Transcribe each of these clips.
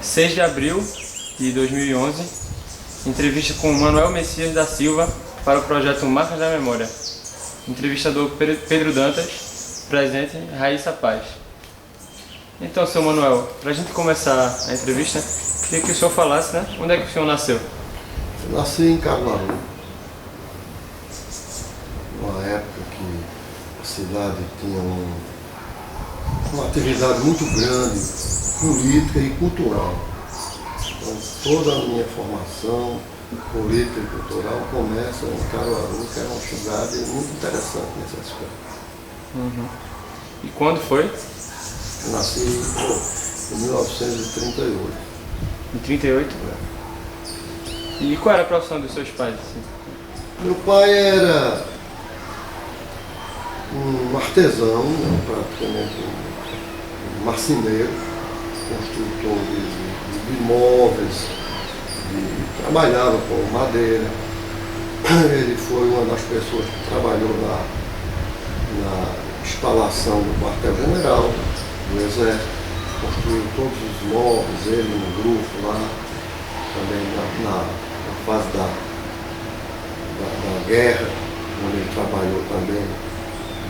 6 de abril de 2011, entrevista com Manuel Messias da Silva para o projeto Marcas da Memória. Entrevistador Pedro Dantas, presidente Raíssa Paz. Então, seu Manuel, para a gente começar a entrevista, queria que o senhor falasse, né? Onde é que o senhor nasceu? Eu nasci em Caruaru, numa época que a cidade tinha uma atividade muito grande, política e cultural. Então, toda a minha formação política e cultural começa em Caruaru, que era uma cidade muito interessante nesse aspecto. E quando foi? Eu nasci em 1938. Em 38? E qual era a profissão dos seus pais? Assim? Meu pai era um artesão, praticamente um marceneiro, construtor de imóveis, trabalhava com madeira. Ele foi uma das pessoas que trabalhou na instalação do quartel-general do Exército, construiu todos os móveis, ele no grupo lá, também na fase da guerra, onde ele trabalhou também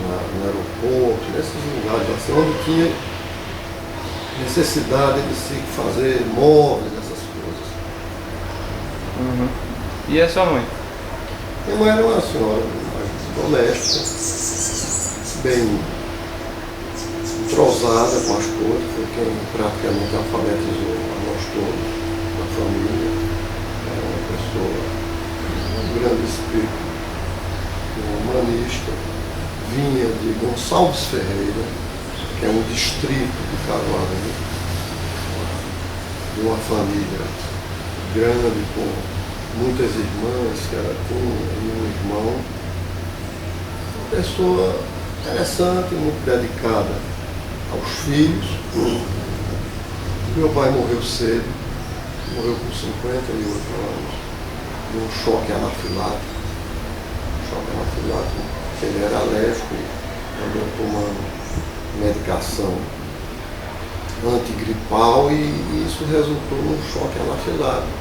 no aeroporto, nesses lugares assim, onde tinha necessidade de se fazer móveis, essas coisas. E a sua mãe? Minha mãe era uma senhora mais doméstica, bem entrosada com as coisas, foi quem praticamente alfabetizou a nós todos, da família. Era uma pessoa de um grande espírito, humanista, vinha de Gonçalves Ferreira, que é um distrito de Caruaru, de uma família grande, com muitas irmãs que ela tinha, e um irmão. Uma pessoa interessante, muito dedicada aos filhos. Meu pai morreu cedo, morreu com 58 anos, de um choque anafilático. Ele era alérgico e andou tomando medicação antigripal e isso resultou num choque anafilático.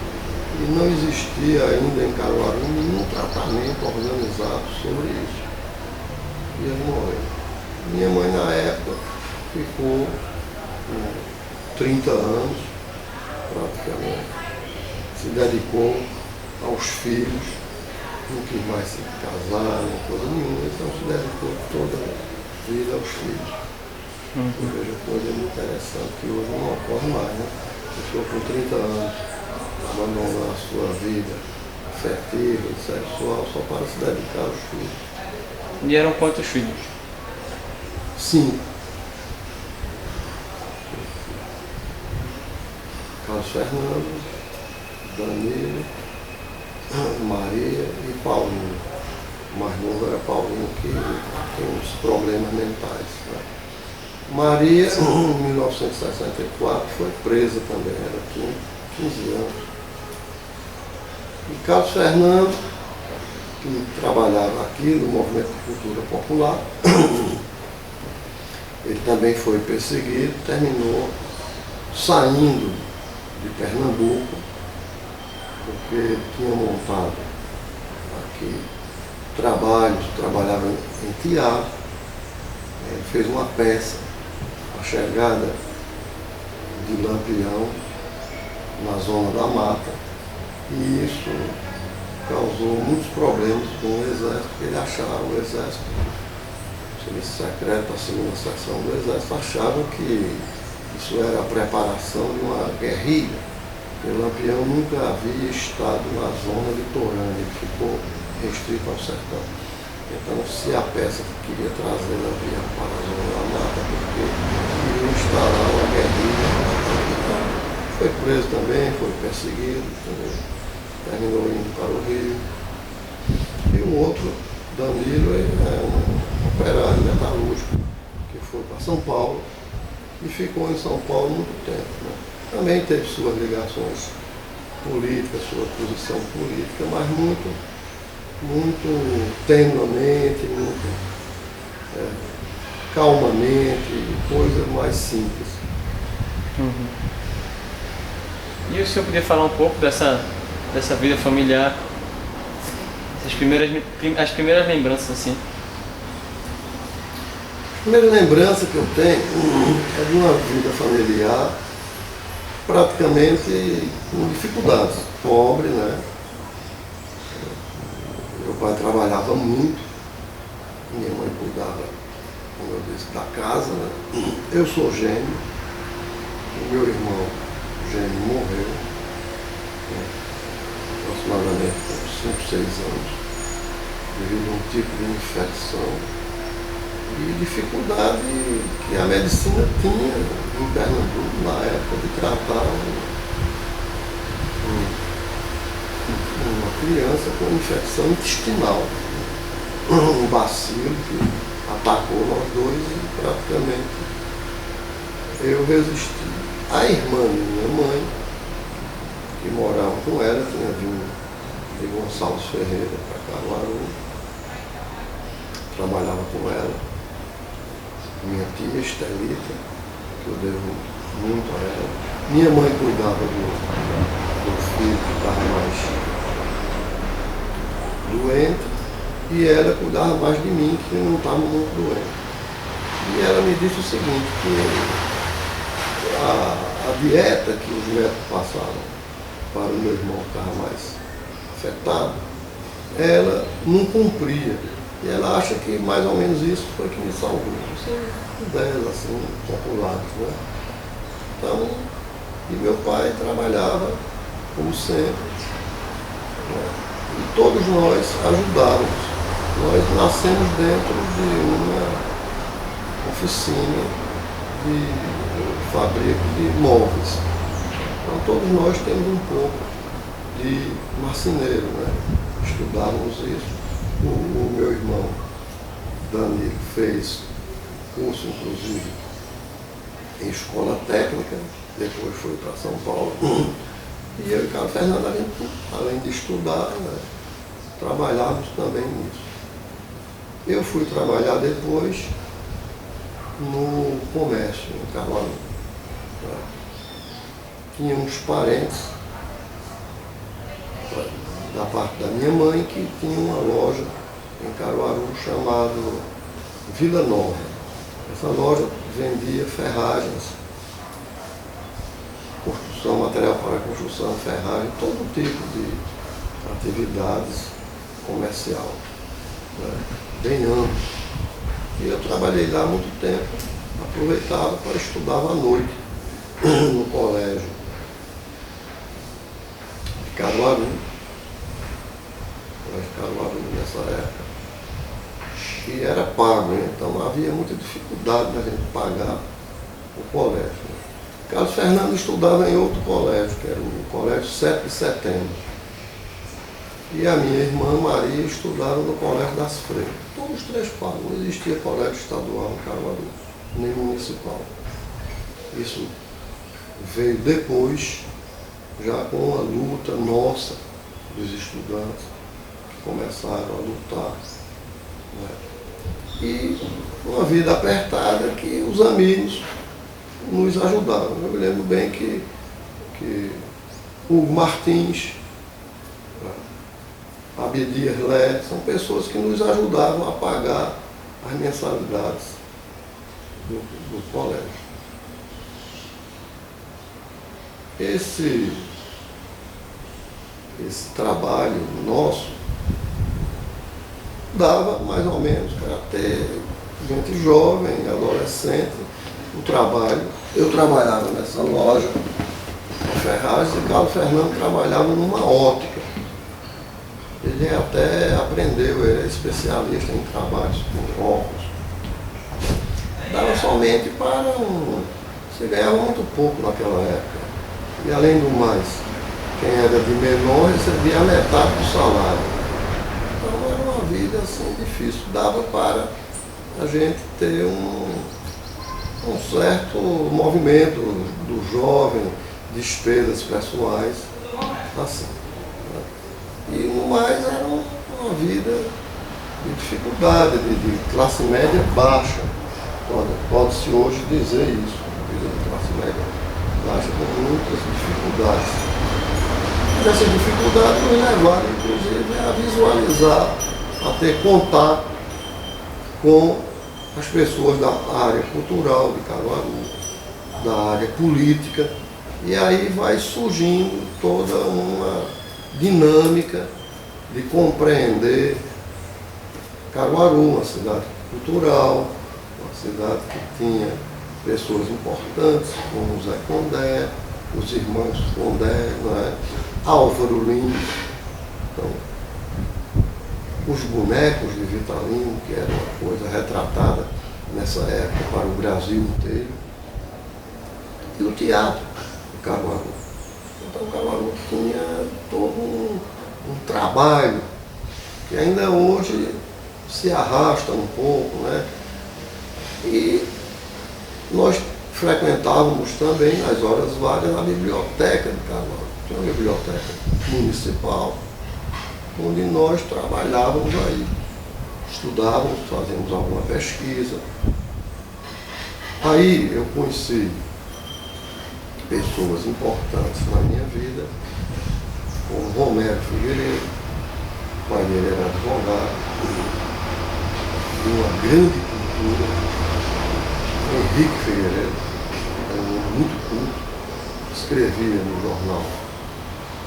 E não existia ainda em Caruaru nenhum tratamento organizado sobre isso. E ele morreu. Minha mãe, na época, ficou com 30 anos, praticamente. Se dedicou aos filhos, não quis mais se casar, nem coisa nenhuma, então se dedicou toda a vida aos filhos. Eu vejo coisa muito interessante que hoje não ocorre mais, né? A pessoa com 30 anos abandonar a sua vida afetiva e sexual só para se dedicar aos filhos. E eram quantos filhos? 5. Carlos Fernando, Danilo, Maria e Paulinho. O mais novo era Paulinho, que tem uns problemas mentais. Né? Maria, em 1964, foi presa também, ela tinha 15 anos. E Carlos Fernando, que trabalhava aqui no Movimento de Cultura Popular, ele também foi perseguido, terminou saindo de Pernambuco, porque ele tinha montado aqui trabalhava em teatro, ele fez uma peça, A Chegada de Lampião, na Zona da Mata, e isso causou muitos problemas com o Exército, porque ele achava o Exército, o Serviço Secreto, a segunda seção do Exército, achavam que isso era a preparação de uma guerrilha. O Lampião nunca havia estado na zona litorânea, ele ficou restrito ao sertão. Então, se a peça queria trazer Lampião para a zona da mata, porque queria instalar uma guerrilha, então, foi preso também, foi perseguido, terminou indo para o Rio. E o outro, Danilo, é um operário metalúrgico que foi para São Paulo e ficou em São Paulo muito tempo. Né? Também teve suas ligações políticas, sua posição política, mas muito tenuamente, muito calmamente, coisa mais simples. E o senhor podia falar um pouco dessa vida familiar, as primeiras lembranças assim? A primeira lembrança que eu tenho é de uma vida familiar praticamente com dificuldades, pobre, né? Meu pai trabalhava muito, minha mãe cuidava, como eu disse, da casa, né? Eu sou gêmeo, o meu irmão gêmeo morreu, né? Aproximadamente com 5, 6 anos, devido a um tipo de infecção e dificuldade que a medicina tinha em Pernambuco na época de tratar uma criança com infecção intestinal, um bacilo que atacou nós dois e praticamente eu resisti. A irmã de minha mãe, que morava com ela, tinha vindo de Gonçalves Ferreira para Caruaru, trabalhava com ela. Minha tia Estelita, que eu devo muito a ela. Minha mãe cuidava do filho que estava mais doente e ela cuidava mais de mim, que não estava muito doente. E ela me disse o seguinte, que a dieta que os médicos passaram para o meu irmão que estava mais afetado, ela não cumpria. E ela acha que mais ou menos isso foi que me salvou. São ideias assim, populares, né? Então, e meu pai trabalhava, como sempre, né? E todos nós ajudávamos. Nós nascemos dentro de uma oficina de fabrico de móveis. Então todos nós temos um pouco de marceneiro, né? Estudávamos isso. O meu irmão Danilo fez curso, inclusive, em escola técnica, depois foi para São Paulo. E eu e o Carlos Fernando, além de estudar, né, trabalhávamos também nisso. Eu fui trabalhar depois no comércio, em Caruaru. Tinha uns parentes da parte da minha mãe, que tinha uma loja em Caruaru chamada Vila Nova. Essa loja vendia ferragens, construção, material para construção, ferragem, todo tipo de atividades comercial, né? Bem amplo. E eu trabalhei lá há muito tempo, aproveitava para estudar à noite no colégio de Caruaru. Caruaru nessa época, e era pago, né? Então havia muita dificuldade na gente pagar o colégio, né? Carlos Fernando estudava em outro colégio, que era o Colégio 7 de Setembro, e a minha irmã Maria estudava no Colégio das Freiras. Todos os três pagos, não existia colégio estadual em Caruaru, nem municipal. Isso veio depois, já com a luta nossa dos estudantes, começaram a lutar, né? E uma vida apertada que os amigos nos ajudaram. Eu me lembro bem que Hugo Martins, Abdias Lé, são pessoas que nos ajudavam a pagar as mensalidades do colégio. Esse trabalho nosso dava mais ou menos para ter gente jovem, adolescente, o trabalho. Eu trabalhava nessa loja de ferragens e Carlos Fernando trabalhava numa ótica. Ele até aprendeu, ele é especialista em trabalhos com óculos. Dava somente para você ganhava muito pouco naquela época. E além do mais, quem era de menor recebia a metade do salário. Então era uma vida assim difícil. Dava para a gente ter um certo movimento do jovem, despesas pessoais, assim. E no mais era uma vida de dificuldade, de classe média baixa. Pode-se hoje dizer isso, vida de classe média baixa com muitas dificuldades. dificuldades. E essas dificuldades nos levaram, inclusive, a visualizar, a ter contato com as pessoas da área cultural de Caruaru, da área política, e aí vai surgindo toda uma dinâmica de compreender Caruaru, uma cidade cultural, uma cidade que tinha pessoas importantes, como o Zé Condé, os irmãos Condé, não é? Álvaro Lins, então, os bonecos de Vitalino, que era uma coisa retratada nessa época para o Brasil inteiro, e o teatro de Caruaru. Então Caruaru tinha todo um trabalho que ainda hoje se arrasta um pouco, né? E nós frequentávamos também, nas horas vagas, a biblioteca de Caruaru. Tinha uma biblioteca municipal, onde nós trabalhávamos aí, estudávamos, fazíamos alguma pesquisa. Aí eu conheci pessoas importantes na minha vida, como Romero Figueiredo, o pai dele era advogado, de uma grande cultura, Henrique Figueiredo, era um homem muito culto, escrevia no jornal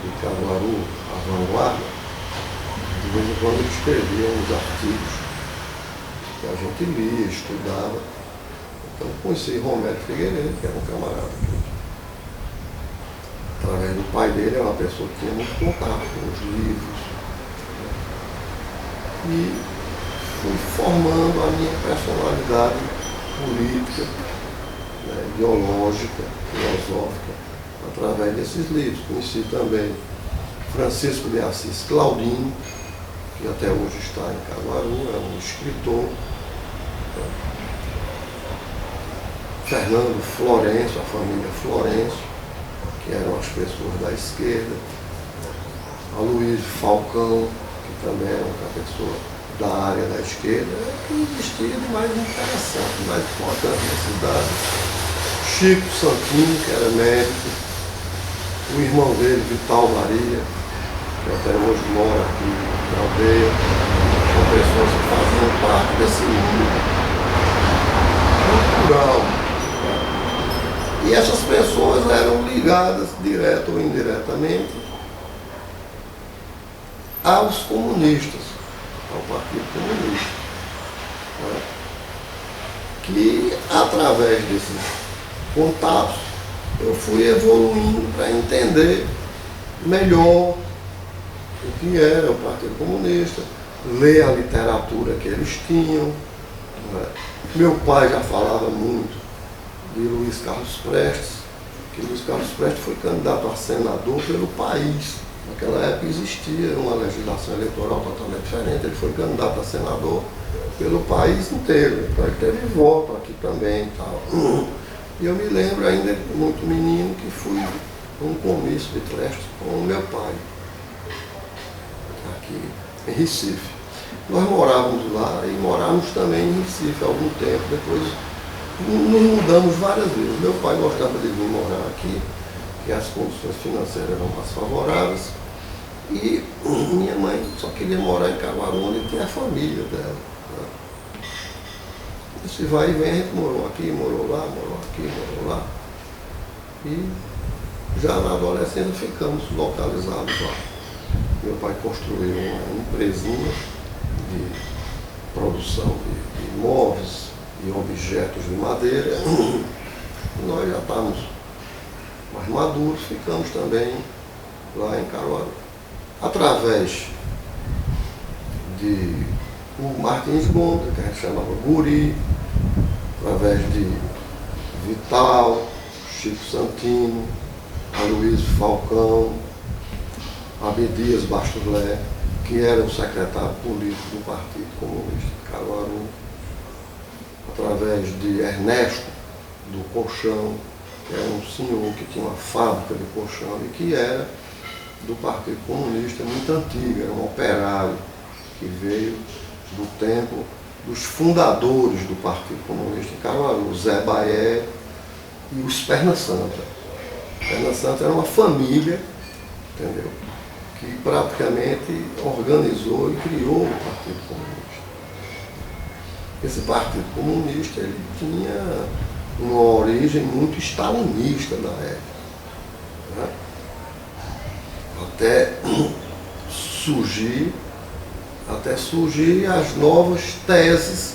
de Caruaru, A Vanguarda. De vez em quando ele escrevia uns artigos que a gente lia, estudava. Então conheci Romero Figueiredo, que era um camarada que, através do pai dele, era uma pessoa que tinha muito contato com os livros. Né? E fui formando a minha personalidade política, né, ideológica, filosófica, através desses livros. Conheci também Francisco de Assis Claudino, que até hoje está em Caruaru, é um escritor. Fernando Florencio, a família Florencio, que eram as pessoas da esquerda. A Luiz Falcão, que também era uma pessoa da área da esquerda, que existia de mais interessante, mais importante na cidade. Chico Santini, que era médico. O irmão dele, Vital Maria, que até hoje mora aqui na aldeia, são pessoas que faziam parte desse mundo cultural. E essas pessoas eram ligadas, direta ou indiretamente, aos comunistas, ao Partido Comunista. Né? Que, através desses contatos, eu fui evoluindo para entender melhor o que era o Partido Comunista, ler a literatura que eles tinham. Né? Meu pai já falava muito de Luiz Carlos Prestes, que Luiz Carlos Prestes foi candidato a senador pelo país. Naquela época existia uma legislação eleitoral totalmente diferente, ele foi candidato a senador pelo país inteiro, então ele teve voto aqui também e tal. E eu me lembro ainda, muito menino, que fui a um comício de Prestes com o meu pai, aqui em Recife. Nós morávamos lá e morávamos também em Recife há algum tempo, depois nos mudamos várias vezes. Meu pai gostava de vir morar aqui, que as condições financeiras eram mais favoráveis, e minha mãe só queria morar em Caruaru, onde tinha a família dela. Né? Esse vai e vem, a gente morou aqui, morou lá, morou aqui, morou lá. E já na adolescência ficamos localizados lá. Meu pai construiu uma empresinha de produção de móveis e objetos de madeira. E nós já estávamos mais maduros, ficamos também lá em Caruaru. Através de o Martins Gonda, que a gente chamava Guri, através de Vital, Chico Santini, Aloysio Falcão, Abdias Bastulé, que era o secretário político do Partido Comunista de Caruaru, através de Ernesto do Colchão, que era um senhor que tinha uma fábrica de colchão e que era do Partido Comunista muito antigo, era um operário que veio do tempo dos fundadores do Partido Comunista em Caruaru, Zé Baé e os Perna Santa. Fernando Santos era uma família, entendeu? Que praticamente organizou e criou o Partido Comunista. Esse Partido Comunista ele tinha uma origem muito stalinista na época, né? Até surgir as novas teses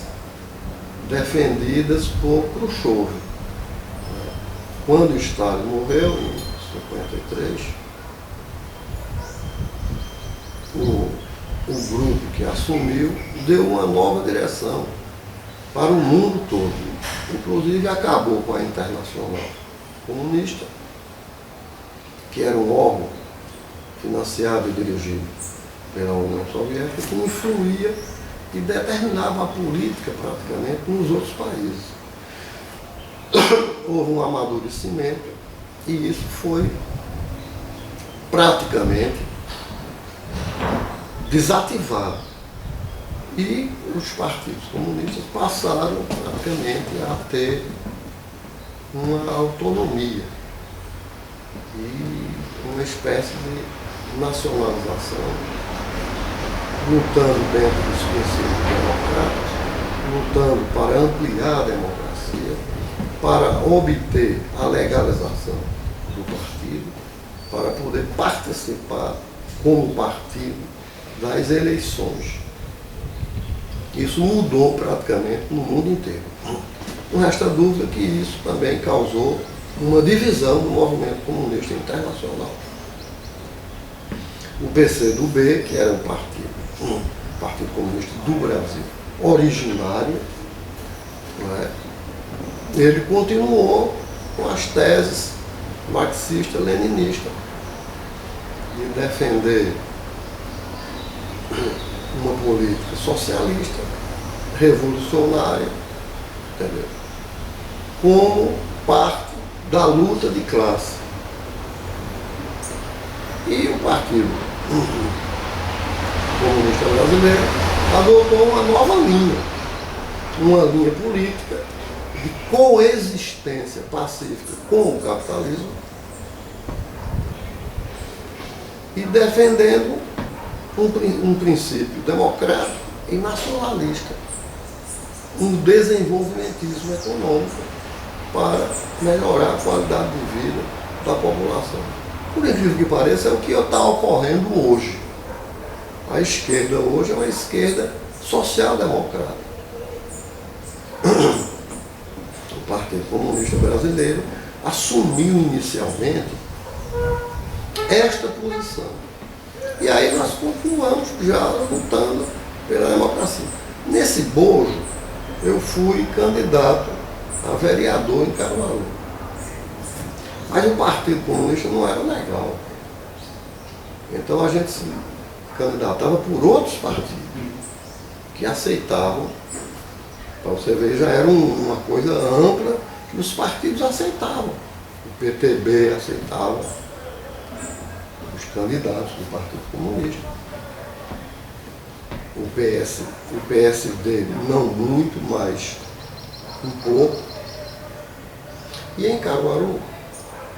defendidas por Khrushchev. Quando Stalin morreu, em 1953, o grupo que assumiu deu uma nova direção para o mundo todo. Inclusive acabou com a Internacional Comunista, que era um órgão financiado e dirigido pela União Soviética, que influía e determinava a política praticamente nos outros países. Houve um amadurecimento e isso foi praticamente desativado. E os partidos comunistas passaram praticamente a ter uma autonomia e uma espécie de nacionalização, lutando dentro dos princípios democráticos, lutando para ampliar a democracia, para obter a legalização do partido, para poder participar como partido das eleições. Isso mudou praticamente no mundo inteiro. Não resta dúvida que isso também causou uma divisão do movimento comunista internacional. O PCdoB, que era um partido comunista do Brasil, originário, não é? Ele continuou com as teses marxista-leninistas de defender uma política socialista, revolucionária, entendeu? Como parte da luta de classe. E o Partido Comunista Brasileiro adotou uma nova linha, uma linha política de coexistência pacífica com o capitalismo e defendendo um princípio democrático e nacionalista, um desenvolvimentismo econômico para melhorar a qualidade de vida da população. Por incrível que pareça, é o que está ocorrendo hoje. A esquerda hoje é uma esquerda social-democrata. O Partido Comunista Brasileiro assumiu inicialmente esta posição. E aí nós continuamos já lutando pela democracia. Nesse bojo, eu fui candidato a vereador em Caruaru. Mas o Partido Comunista não era legal. Então a gente se candidatava por outros partidos que aceitavam. Para você ver, já era uma coisa ampla que os partidos aceitavam. O PTB aceitava os candidatos do Partido Comunista. O PSD não muito, mas um pouco. E em Caruaru,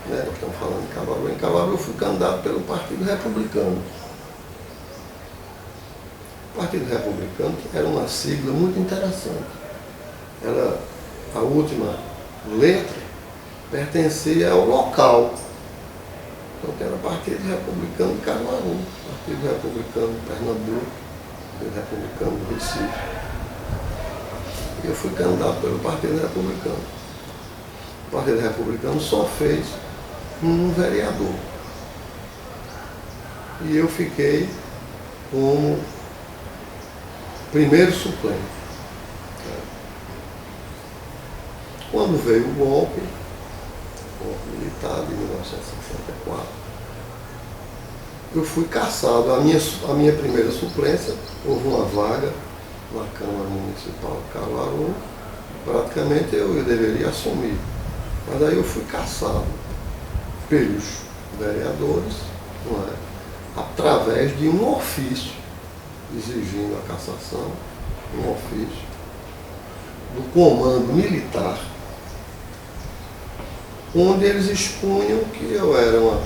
nós estamos falando em Caruaru eu fui candidato pelo Partido Republicano. O Partido Republicano era uma sigla muito interessante. A última letra pertencia ao local. Então era Partido Republicano de Caruaru, Partido Republicano de Pernambuco, Partido Republicano do Recife. E eu fui candidato pelo Partido Republicano. O Partido Republicano só fez um vereador. E eu fiquei como primeiro suplente. Quando veio o golpe militar de 1964, eu fui cassado. A minha primeira suplência, houve uma vaga na Câmara Municipal de Caruaru, praticamente eu deveria assumir. Mas aí eu fui cassado pelos vereadores, não é? Através de um ofício exigindo a cassação, um ofício do comando militar onde eles expunham que eu era uma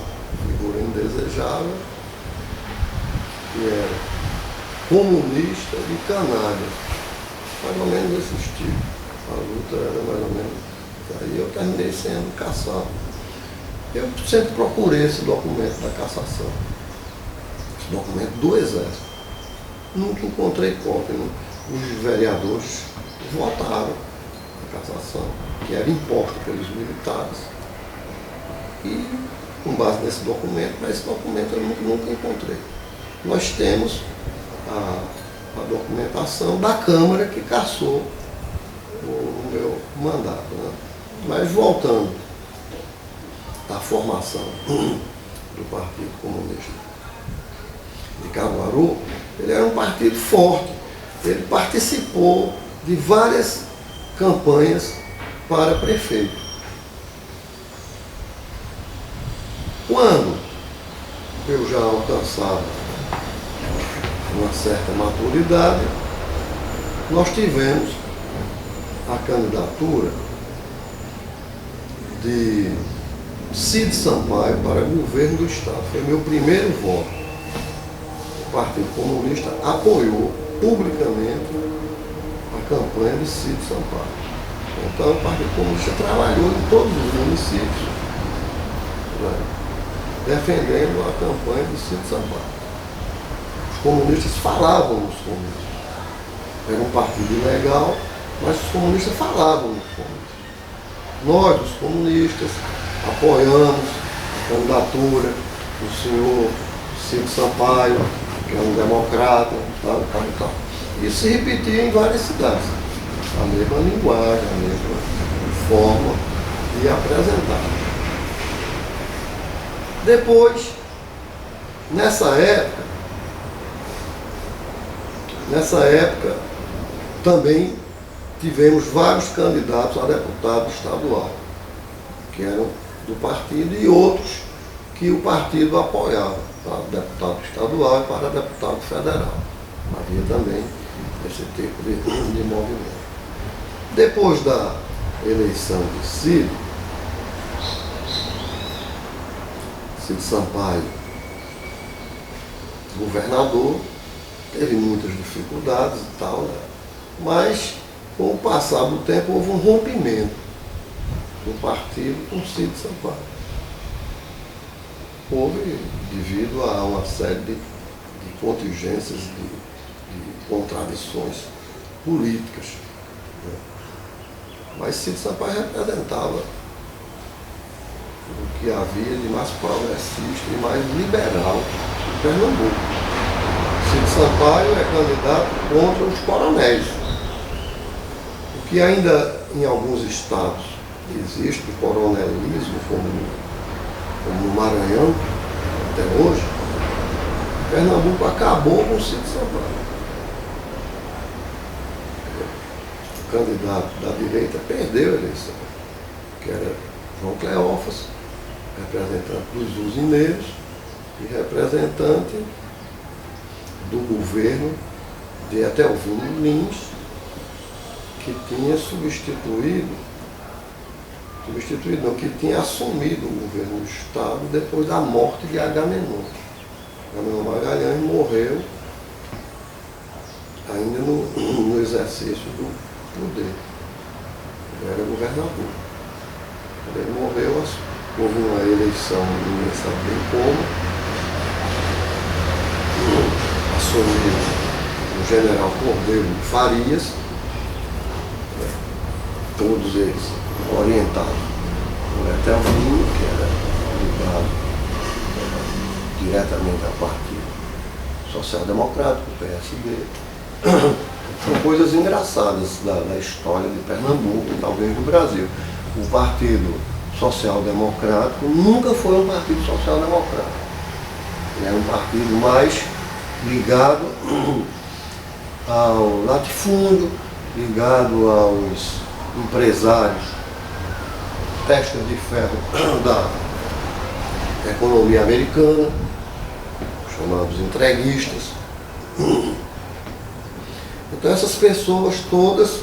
figura indesejável, que era comunista e canalha. Mais ou menos desse estilo. A luta era mais ou menos isso. Aí eu terminei sendo caçado. Eu sempre procurei esse documento da cassação, esse documento do Exército. Nunca encontrei cópia. Os vereadores votaram a cassação, que era imposta pelos militares. E, com base nesse documento, mas esse documento eu nunca encontrei. Nós temos a documentação da Câmara que cassou o meu mandato. Né? Mas voltando à formação do Partido Comunista de Caruaru, ele era um partido forte. Ele participou de várias campanhas para prefeito. Quando eu já alcançava uma certa maturidade, nós tivemos a candidatura de Cid Sampaio para governo do Estado. Foi meu primeiro voto. O Partido Comunista apoiou publicamente a campanha de Cid Sampaio. Então o Partido Comunista trabalhou em todos os municípios, né, defendendo a campanha de Cid Sampaio. Os comunistas falavam nos comunistas. Era um partido ilegal, mas os comunistas falavam nos comunistas. Nós, os comunistas, apoiamos a candidatura do senhor Cid Sampaio, que é um democrata, tal. Isso se repetia em várias cidades. A mesma linguagem, a mesma forma de apresentar. Depois, nessa época, também tivemos vários candidatos a deputado estadual, que eram do partido, e outros que o partido apoiava, para deputado estadual e para deputado federal. Havia também esse tipo de movimento. Depois da eleição de Cid Sampaio, governador, teve muitas dificuldades e tal, né? Mas com o passar do tempo houve um rompimento do partido com Cid Sampaio. Houve devido a uma série de contingências, de contradições políticas. Né? Mas Cid Sampaio representava o que havia de mais progressista e mais liberal em Pernambuco. Cid Sampaio é candidato contra os coronéis. O que ainda em alguns estados existe o coronelismo, como no Maranhão, até hoje, Pernambuco acabou com o Cid Sampaio. O candidato da direita perdeu a eleição, que era João Cleófas, representante dos usineiros e representante do governo de Etelvino Lins, que tinha que tinha assumido o governo do Estado depois da morte de Agamenon. Agamenon Magalhães morreu ainda no exercício do poder. Ele era governador. Quando ele morreu, houve uma eleição, ninguém sabe bem como, assumiu o general Cordeiro de Farias, né, todos eles orientados por Etelvino, que era ligado diretamente ao Partido Social Democrático, o PSD. São coisas engraçadas da história de Pernambuco e talvez do Brasil. O Partido Social Democrático nunca foi um partido social democrático. Ele era um partido mais ligado ao latifúndio, ligado aos empresários, testas de ferro da economia americana, chamados entreguistas. Então essas pessoas todas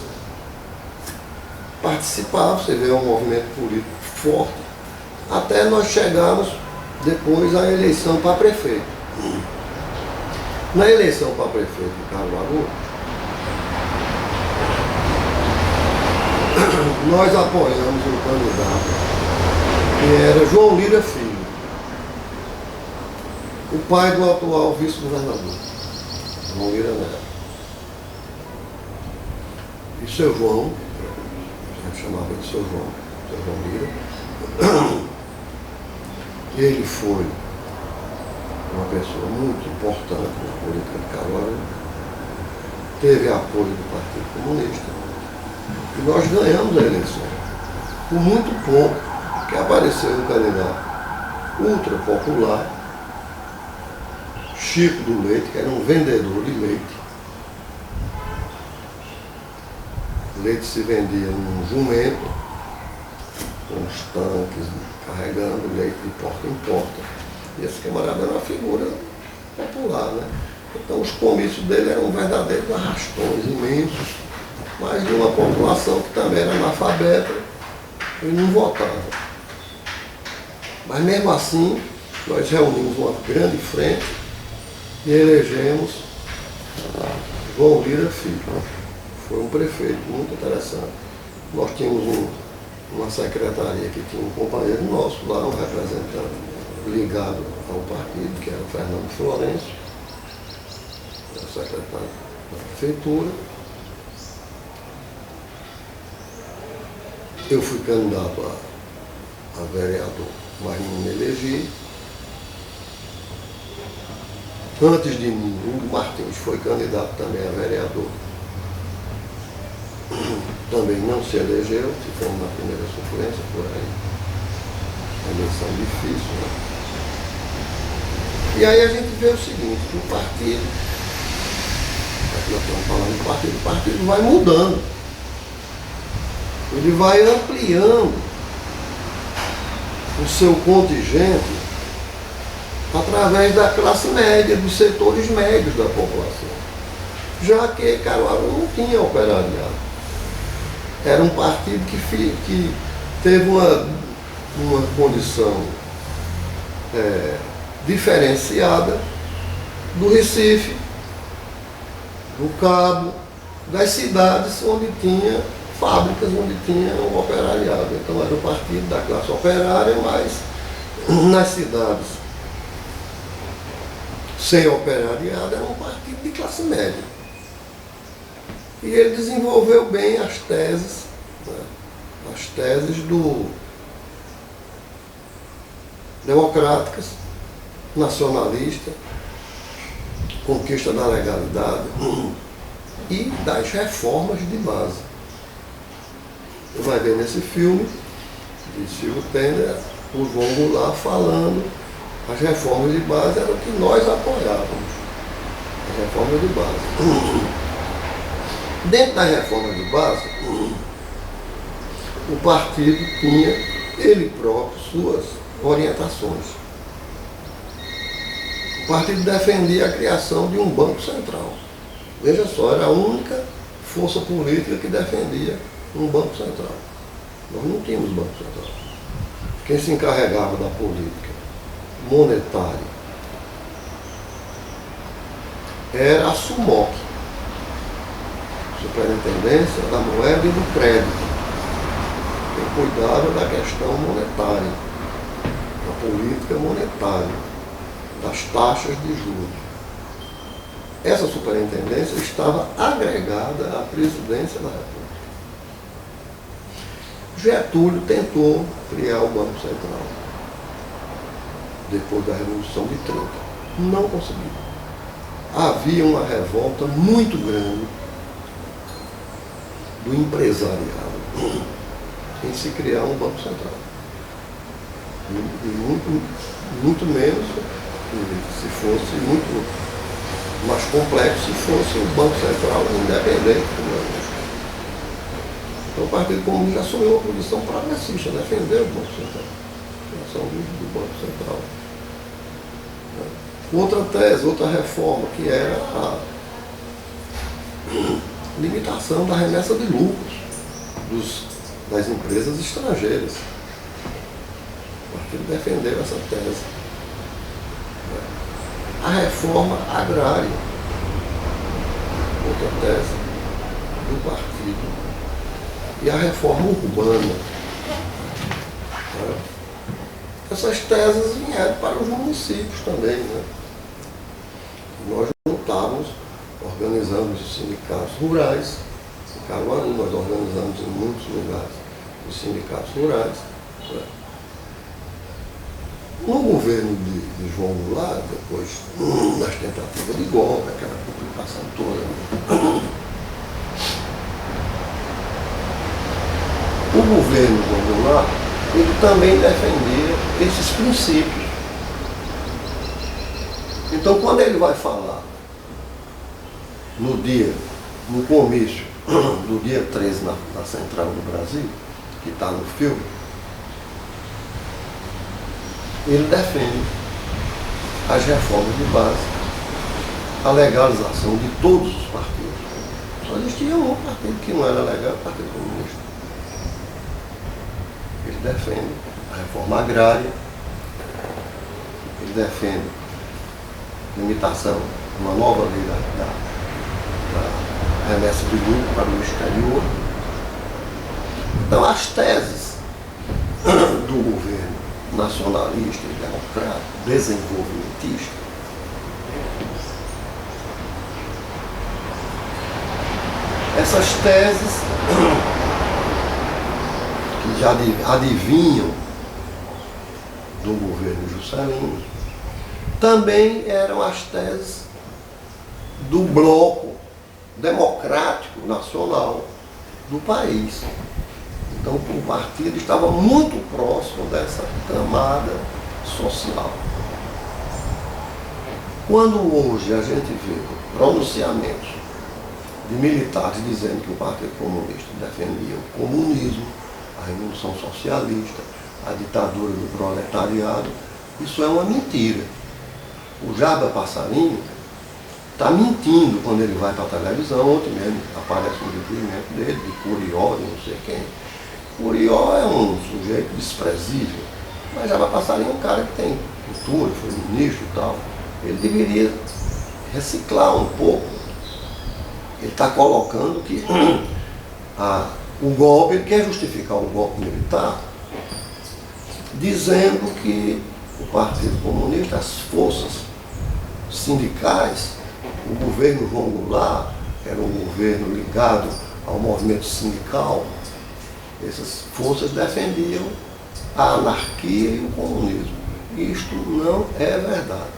participavam, você vê um movimento político forte, até nós chegarmos depois à eleição para prefeito. Na eleição para prefeito de Caruaru, nós apoiamos um candidato que era João Lira Filho, o pai do atual vice-governador, João Lira Neto. E seu João, a gente chamava de seu João Lira, ele foi uma pessoa muito importante na política de Caruaru, teve apoio do Partido Comunista, e nós ganhamos a eleição. Por muito pouco que apareceu um candidato ultra popular, Chico do Leite, que era um vendedor de leite. O leite se vendia num jumento, com os tanques, carregando leite de porta em porta. E esse camarada era uma figura popular, né? Então os comícios dele eram verdadeiros arrastões imensos, mas de uma população que também era analfabeta e não votava. Mas mesmo assim, nós reunimos uma grande frente e elegemos João Lira Filho. Foi um prefeito muito interessante. Nós tínhamos uma secretaria que tinha um companheiro nosso lá, um representante ligado ao partido, que era o Fernando Florencio, era o secretário da prefeitura. Eu fui candidato a vereador, mas não me elegi. Antes de mim, Hugo Martins foi candidato também a vereador. Também não se elegeu, ficamos na primeira suplência por aí. Uma eleição difícil, né? E aí a gente vê o seguinte, que o partido, nós estamos falando do partido, o partido vai mudando. Ele vai ampliando o seu contingente através da classe média, dos setores médios da população. Já que Caruaru não tinha operariado. Era um partido que teve uma condição diferenciada do Recife, do Cabo, das cidades onde tinha fábricas, onde tinha um operariado. Então era o partido da classe operária, mas nas cidades sem operariado era um partido de classe média. E ele desenvolveu bem as teses, né, as teses democráticas, nacionalista, conquista da legalidade e das reformas de base. Você vai ver nesse filme de Silvio Tender, o João Goulart falando as reformas de base eram o que nós apoiávamos. As reformas de base. Dentro das reformas de base, o partido tinha, ele próprio, suas orientações. O partido defendia a criação de um banco central. Veja só, era a única força política que defendia um banco central. Nós não tínhamos banco central. Quem se encarregava da política monetária era a SUMOC, Superintendência da Moeda e do Crédito. Quem cuidava da questão monetária, da política monetária, das taxas de juros. Essa superintendência estava agregada à presidência da República. Getúlio tentou criar o Banco Central depois da Revolução de 30. Não conseguiu. Havia uma revolta muito grande do empresariado em se criar um Banco Central. E muito menos se fosse muito mais complexo, se fosse um Banco Central independente. Então o Partido Comunista assumiu uma posição progressista, defendeu o Banco Central, a criação do Banco Central. Outra tese, outra reforma, que era a limitação da remessa de lucros das empresas estrangeiras. O partido defendeu essa tese. A reforma agrária, outra tese do partido. E a reforma urbana. Essas teses vieram para os municípios também. Nós juntávamos, organizamos os sindicatos rurais. Em Caruaru, nós organizamos em muitos lugares os sindicatos rurais. No governo de João Goulart, depois das tentativas de golpe, aquela complicação toda, o governo de João Goulart, ele também defendia esses princípios. Então, quando ele vai falar no comício do dia 13 na Central do Brasil, que está no filme, ele defende as reformas de base, a legalização de todos os partidos. Só existia um partido que não era legal, o Partido Comunista. Ele defende a reforma agrária, ele defende a limitação, uma nova lei da remessa de lucro para o exterior. Então, as teses do governo nacionalista e democrático, desenvolvimentista, essas teses que já adivinham do governo Juscelino, também eram as teses do bloco democrático nacional do país. Então, o partido estava muito próximo dessa camada social. Quando hoje a gente vê pronunciamentos de militares dizendo que o Partido Comunista defendia o comunismo, a Revolução Socialista, a ditadura do proletariado, isso é uma mentira. O Jaba Passarinho está mentindo quando ele vai para a televisão. Ontem mesmo aparece um depoimento dele, de Curió, de não sei quem. Curió é um sujeito desprezível, mas Jaba Passarinho é um cara que tem cultura, foi ministro e tal. Ele deveria reciclar um pouco. Ele está colocando que o golpe, ele quer justificar o golpe militar, dizendo que o Partido Comunista, as forças sindicais, o governo João Goulart era um governo ligado ao movimento sindical, essas forças defendiam a anarquia e o comunismo. Isto não é verdade.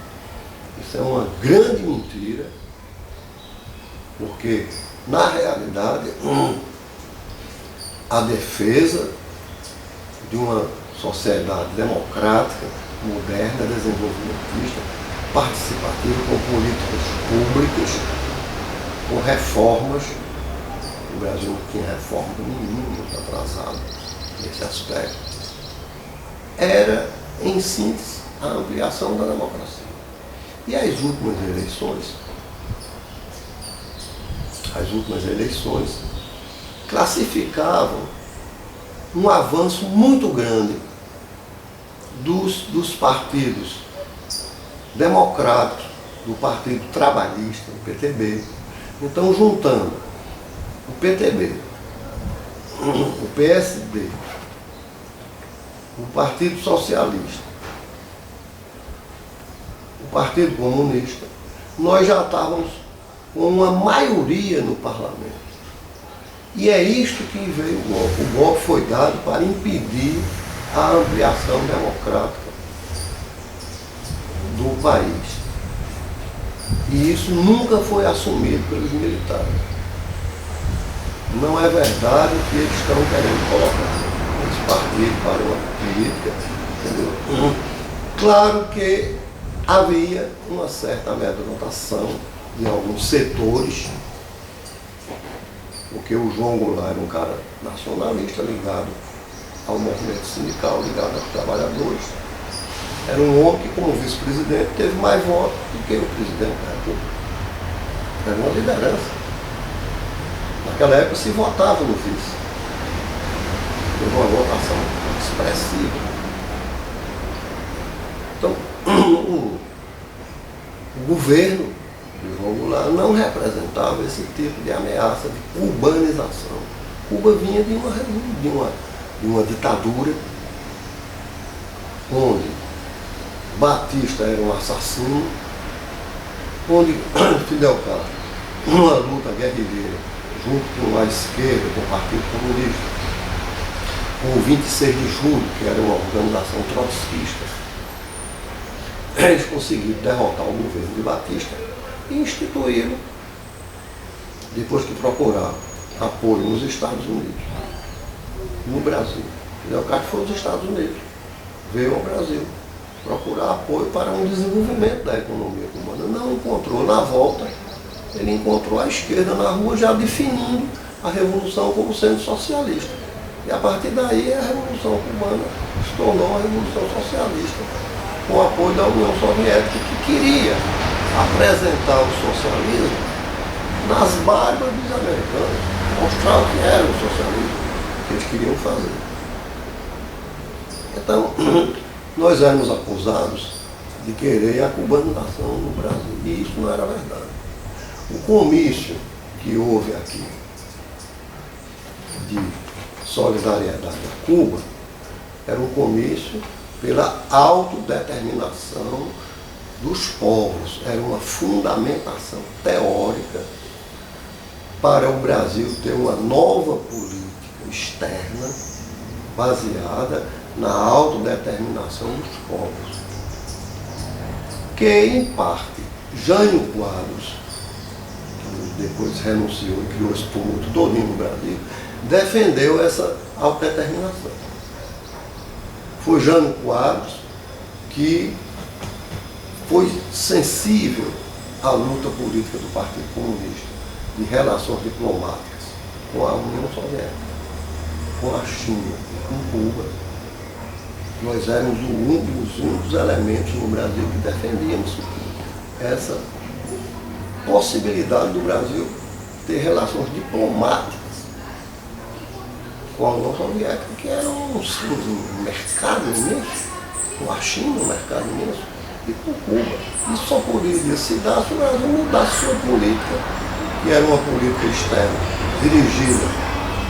Isso é uma grande mentira, porque, na realidade, a defesa de uma sociedade democrática, moderna, desenvolvimentista, participativa, com políticas públicas, com reformas. O Brasil não tinha reforma nenhuma, muito atrasado nesse aspecto. Era, em síntese, a ampliação da democracia. E as últimas eleições classificavam um avanço muito grande dos partidos democráticos, do Partido Trabalhista, do PTB. Então, juntando o PTB, o PSD, o Partido Socialista, o Partido Comunista, nós já estávamos com uma maioria no parlamento. E é isto que veio o golpe. O golpe foi dado para impedir a ampliação democrática do país. E isso nunca foi assumido pelos militares. Não é verdade o que eles estão querendo colocar esse partido para uma política, entendeu? Claro que havia uma certa amedrontação em alguns setores, porque o João Goulart era um cara nacionalista ligado ao movimento sindical, ligado aos trabalhadores. Era um homem que, como vice-presidente, teve mais votos do que o presidente da República. Era uma liderança. Naquela época se votava no vice. Teve uma votação expressiva. o governo de João Goulart não representava esse tipo de ameaça de cubanização. Cuba vinha de uma ditadura onde Batista era um assassino, onde Fidel Castro, numa luta guerrilheira, junto com a esquerda, com o Partido Comunista, com o 26 de julho, que era uma organização trotskista, eles conseguiram derrotar o governo de Batista e instituíram, depois que procuraram apoio nos Estados Unidos, no Brasil. Fidel Castro foi aos Estados Unidos, veio ao Brasil procurar apoio para um desenvolvimento da economia cubana. Não encontrou. Na volta, ele encontrou a esquerda na rua já definindo a Revolução como sendo socialista. E a partir daí a Revolução Cubana se tornou a Revolução Socialista, com o apoio da União Soviética, que queria apresentar o socialismo nas barbas dos americanos, mostrar o que era o socialismo que eles queriam fazer. Então, nós éramos acusados de querer a cubanização no Brasil, e isso não era verdade. O comício que houve aqui de solidariedade a Cuba era um comício pela autodeterminação dos povos, era uma fundamentação teórica para o Brasil ter uma nova política externa baseada na autodeterminação dos povos, que em parte Jânio Quadros, que depois renunciou e criou esse tumulto todinho no Brasil, defendeu essa autodeterminação. Foi Jânio Quadros que foi sensível à luta política do Partido Comunista, de relações diplomáticas com a União Soviética, com a China e com Cuba. Nós éramos os únicos elementos no Brasil que defendíamos essa possibilidade do Brasil ter relações diplomáticas com a União Soviética, que era um mercado imenso, com a China, um mercado imenso, e com Cuba. Isso só poderia se dar se o Brasil mudasse sua política, que era uma política externa dirigida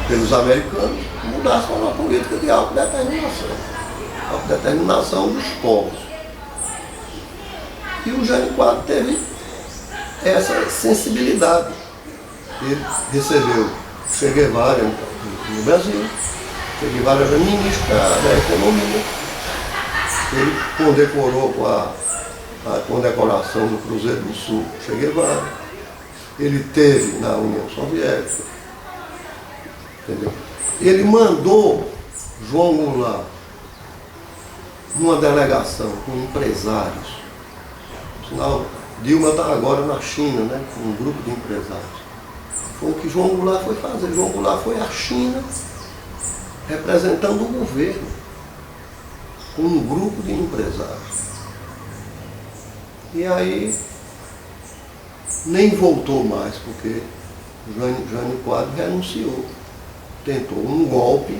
pelos americanos, mudasse para uma política de autodeterminação dos povos. E o Jânio Quadros teve essa sensibilidade. Ele recebeu Che Guevara no Brasil. Che Guevara era ministro da Economia. Ele condecorou com a condecoração do Cruzeiro do Sul Che Guevara. Ele teve na União Soviética. Entendeu? Ele mandou João Goulart numa delegação com empresários. Sinal, Dilma está agora na China, né, com um grupo de empresários. Foi o que João Goulart foi fazer. João Goulart foi à China representando o governo, com um grupo de empresários. E aí nem voltou mais, porque Jânio Quadros renunciou. Tentou um golpe,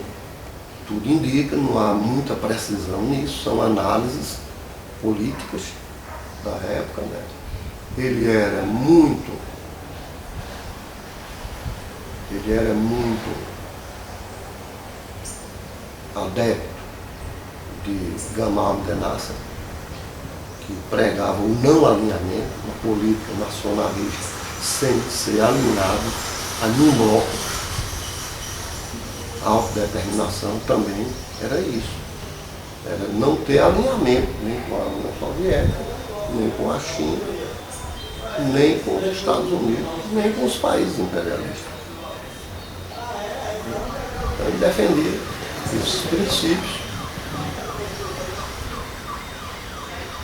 tudo indica, não há muita precisão nisso, são análises políticas da época, né? Ele era muito adepto de Gamal Abdel Nasser, que pregava o não alinhamento, uma política nacionalista sem ser alinhado a nenhum bloco. A autodeterminação também era isso. Era não ter alinhamento nem com a União Soviética, nem com a China, nem com os Estados Unidos, nem com os países imperialistas. Então, ele defendia esses princípios.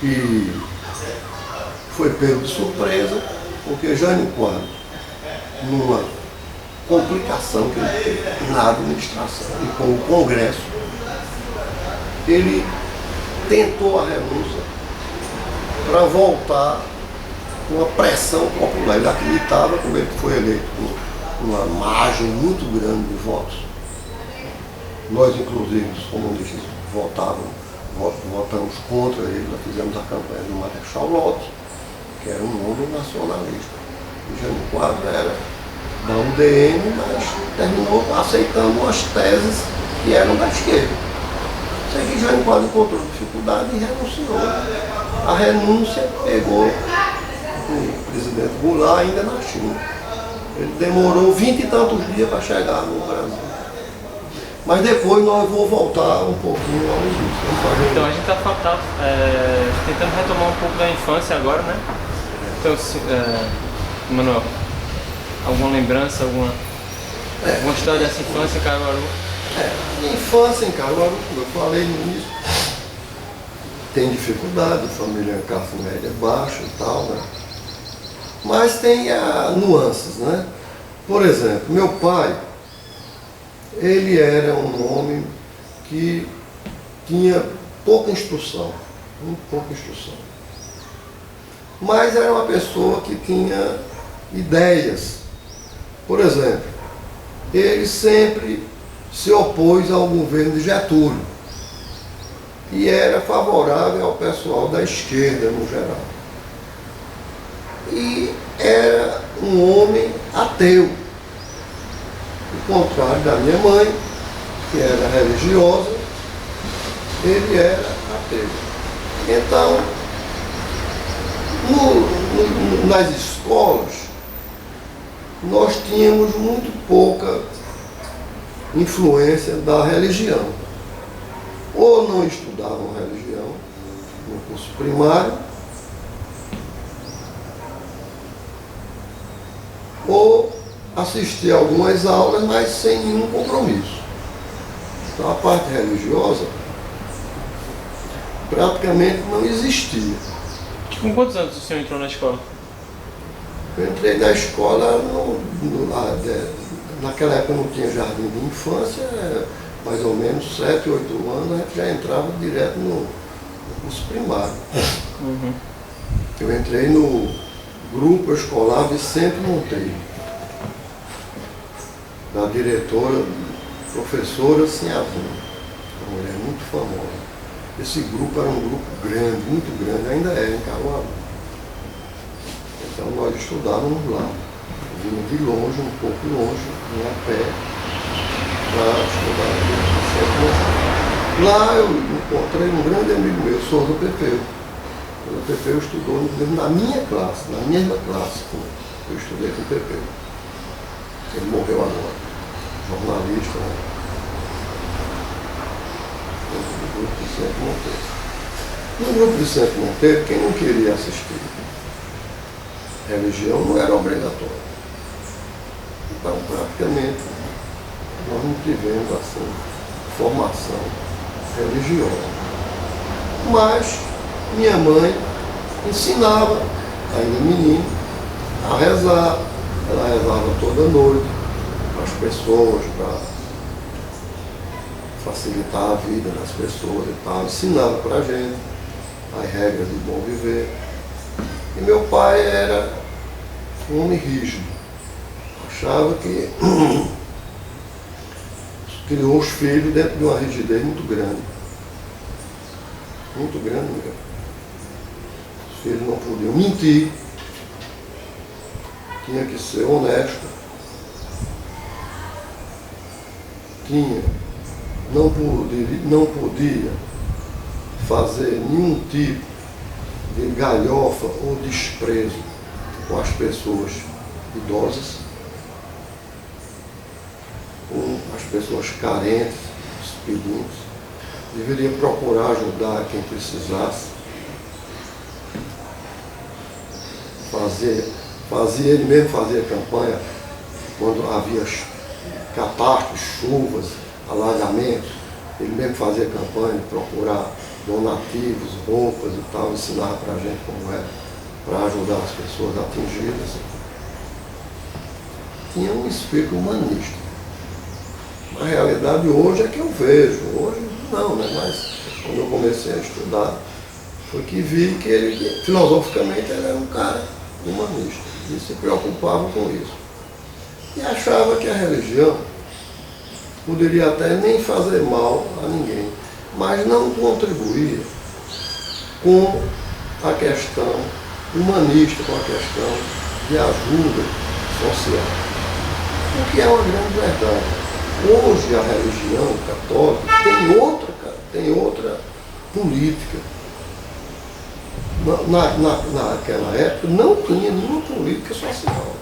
E foi pego de surpresa, porque Jânio Quadros, numa complicação que ele teve na administração e com o Congresso, ele tentou a renúncia para voltar com uma pressão popular. Ele acreditava, como ele foi eleito com uma margem muito grande de votos. Nós, inclusive, os comunistas, votávamos votamos contra ele, nós fizemos a campanha do Marechal Lott, que era um homem nacionalista. O Jânio Quadros era da UDN, mas terminou aceitando umas teses que eram da esquerda. Sei que Jânio Quadros encontrou dificuldade e renunciou. A renúncia pegou o presidente Goulart ainda na China. Ele demorou 20 e tantos dias para chegar no Brasil. Mas depois nós vamos voltar um pouquinho ao início. Então a gente está tentando retomar um pouco da infância agora, né? Então, Manuel, alguma lembrança, alguma história dessa infância em Caruaru? Minha infância em Caruaru, como eu falei no início, tem dificuldade, família classe média baixa e tal, né? Mas tem nuances, né? Por exemplo, meu pai, ele era um homem que tinha pouca instrução, muito pouca instrução. Mas era uma pessoa que tinha ideias. Por exemplo, ele sempre se opôs ao governo de Getúlio e era favorável ao pessoal da esquerda no geral. E era um homem ateu, ao contrário da minha mãe, que era religiosa, ele era ateu. Então, nas escolas, nós tínhamos muito pouca influência da religião. Ou não estudavam religião no curso primário, ou assistia a algumas aulas, mas sem nenhum compromisso. Então a parte religiosa praticamente não existia. Com quantos anos o senhor entrou na escola? Eu entrei na escola, naquela época não tinha jardim de infância, mais ou menos 7, 8 anos, a gente já entrava direto no curso primário. Uhum. Eu entrei no grupo escolar Vicente Monteiro, da diretora, professora Sinhazinha, uma mulher muito famosa. Esse grupo era um grupo grande, muito grande, ainda é em Caruaru. Então nós estudávamos lá, vinha de longe, um pouco longe, vinha a pé, para estudar no. Lá eu encontrei um grande amigo meu, Souza Pepeu. O Pepeu estudou na minha classe, na mesma classe que eu estudei com o Pepeu. Ele morreu agora, jornalista, né? No grupo de Vicente Monteiro. No grupo de Vicente Monteiro, quem não queria assistir religião não era obrigatório. Então, praticamente, nós não tivemos assim, formação religiosa. Mas minha mãe ensinava, ainda menino, a rezar. Ela rezava toda noite para as pessoas, para facilitar a vida das pessoas e tal, ensinava para a gente as regras de bom viver. E meu pai era um homem rígido, achava que criou os filhos dentro de uma rigidez muito grande mesmo. Os filhos não podiam mentir, tinha que ser honesto, não podia fazer nenhum tipo de galhofa ou desprezo com as pessoas idosas, com as pessoas carentes, os pedintes. Deveria procurar ajudar quem precisasse. Ele mesmo fazia campanha quando havia catástrofes, chuvas, alagamentos. Ele mesmo fazia campanha de procurar donativos, roupas e tal, ensinava para a gente como era, para ajudar as pessoas atingidas. Tinha um espírito humanista. A realidade hoje é que eu vejo, hoje não, né? Mas quando eu comecei a estudar, foi que vi que ele, filosoficamente, ele era um cara humanista e se preocupava com isso. E achava que a religião poderia até nem fazer mal a ninguém. mas não contribuía com a questão humanista, com a questão de ajuda social. O que é uma grande verdade. Hoje a religião católica tem outra política. Naquela época não tinha nenhuma política social.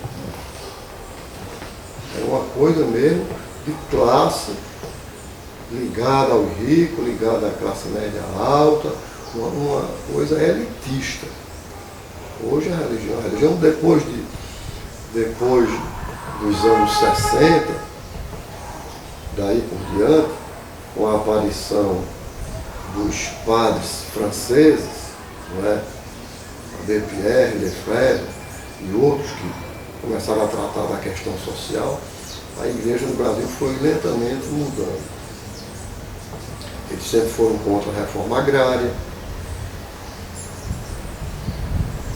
Era uma coisa mesmo de classe, ligada ao rico, ligada à classe média alta, uma coisa elitista. Hoje a religião depois dos anos 60, daí por diante, com a aparição dos padres franceses, não é? Abbé Pierre, Lefebvre e outros que começaram a tratar da questão social, a igreja no Brasil foi lentamente mudando. Eles sempre foram contra a reforma agrária.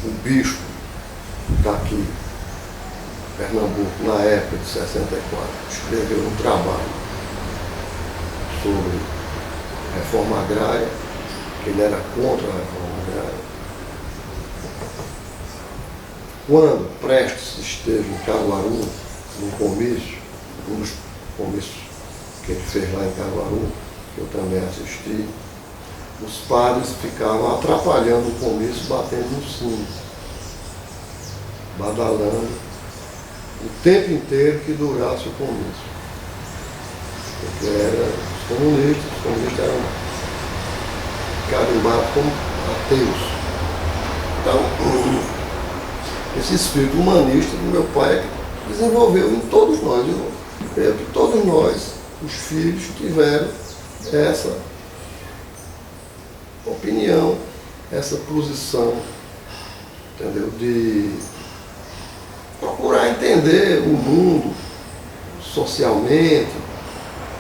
O bispo daqui, Pernambuco, na época de 64, escreveu um trabalho sobre reforma agrária, que ele era contra a reforma agrária. Quando Prestes esteve em Caruaru, num comício, um dos comícios que ele fez lá em Caruaru, que eu também assisti, os padres ficavam atrapalhando o comício, batendo no sino, badalando o tempo inteiro que durasse o comício. Porque eram os comunistas eram carimbados como ateus. Então, esse espírito humanista do meu pai é que desenvolveu em todos nós. Eu creio que todos nós, os filhos, tiveram essa opinião, essa posição, entendeu? De procurar entender o mundo socialmente,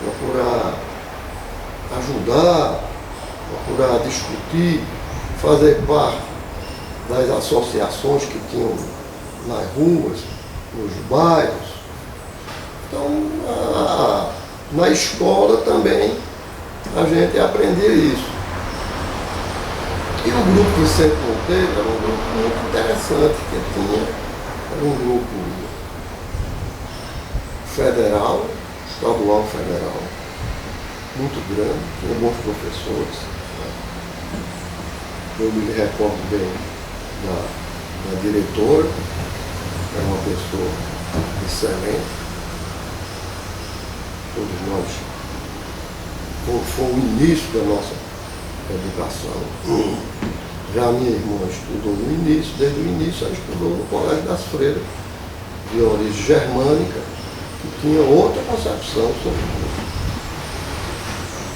procurar ajudar, procurar discutir, fazer parte das associações que tinham nas ruas, nos bairros. Então, na escola também a gente aprendia isso. E o grupo Vicente Monteiro era um grupo muito interessante, era um grupo federal, estadual federal, muito grande, tinha bons professores. Eu me recordo bem da diretora, era uma pessoa excelente. Todos nós, foi o início da nossa educação. Já minha irmã estudou no início, desde o início ela estudou no Colégio das Freiras, de origem germânica, que tinha outra concepção sobre isso.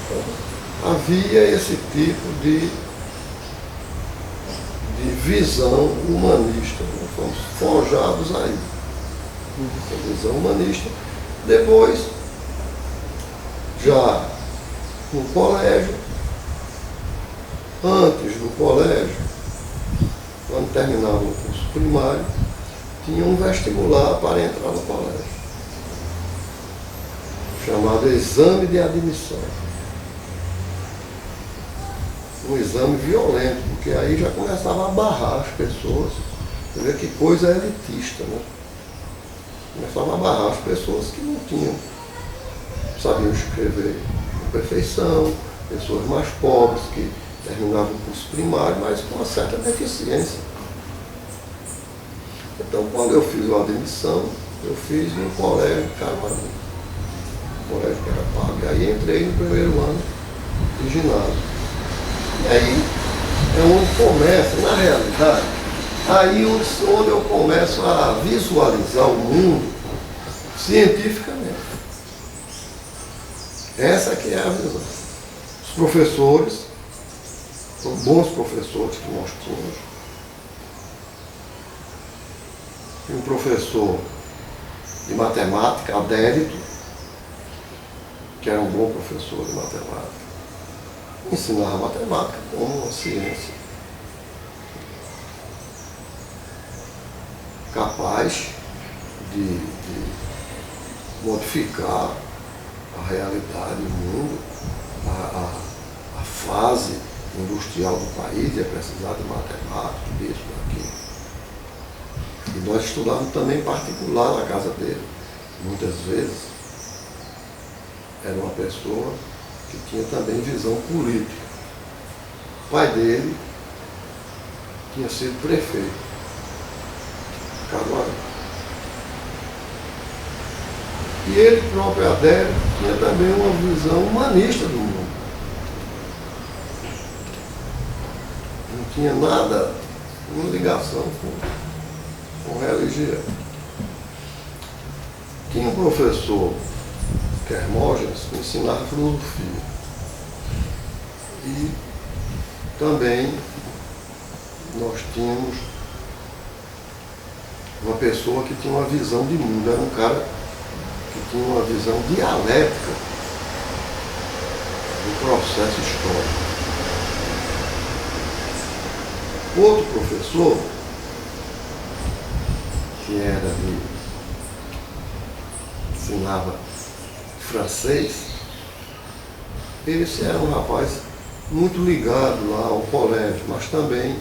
Então, havia esse tipo de visão humanista. Nós fomos forjados aí. Essa visão humanista. Depois, já no colégio, antes do colégio, quando terminava o curso primário, tinha um vestibular para entrar no colégio, chamado Exame de Admissão. Um exame violento, porque aí já começava a barrar as pessoas. Você vê que coisa elitista, né? Começava a barrar as pessoas que não sabiam escrever com perfeição, pessoas mais pobres que terminavam o curso primário, mas com uma certa deficiência. Então, quando eu fiz a admissão, eu fiz no colégio Caruaru, colégio que era pago, e aí entrei no primeiro ano de ginásio. E aí é onde começa, na realidade, aí onde eu começo a visualizar o mundo cientificamente. Essa que é a visão. Os professores, são bons professores que nós tínhamos. E um professor de matemática, Adélito, que era um bom professor de matemática, ensinava matemática como uma ciência capaz de modificar a realidade, o mundo, a fase industrial do país, ia precisar de matemática, disso, daquilo. E nós estudávamos também particular na casa dele. Muitas vezes era uma pessoa que tinha também visão política. O pai dele tinha sido prefeito, Caruaru. E ele próprio, Adélio, tinha também uma visão humanista do mundo. Não tinha nada, uma ligação com religião. Tinha um professor, Hermógenes, que ensinava filosofia. E também nós tínhamos uma pessoa que tinha uma visão de mundo, era um cara que tinha uma visão dialética do processo histórico. Outro professor, que ensinava francês, esse era um rapaz muito ligado lá ao colégio, mas também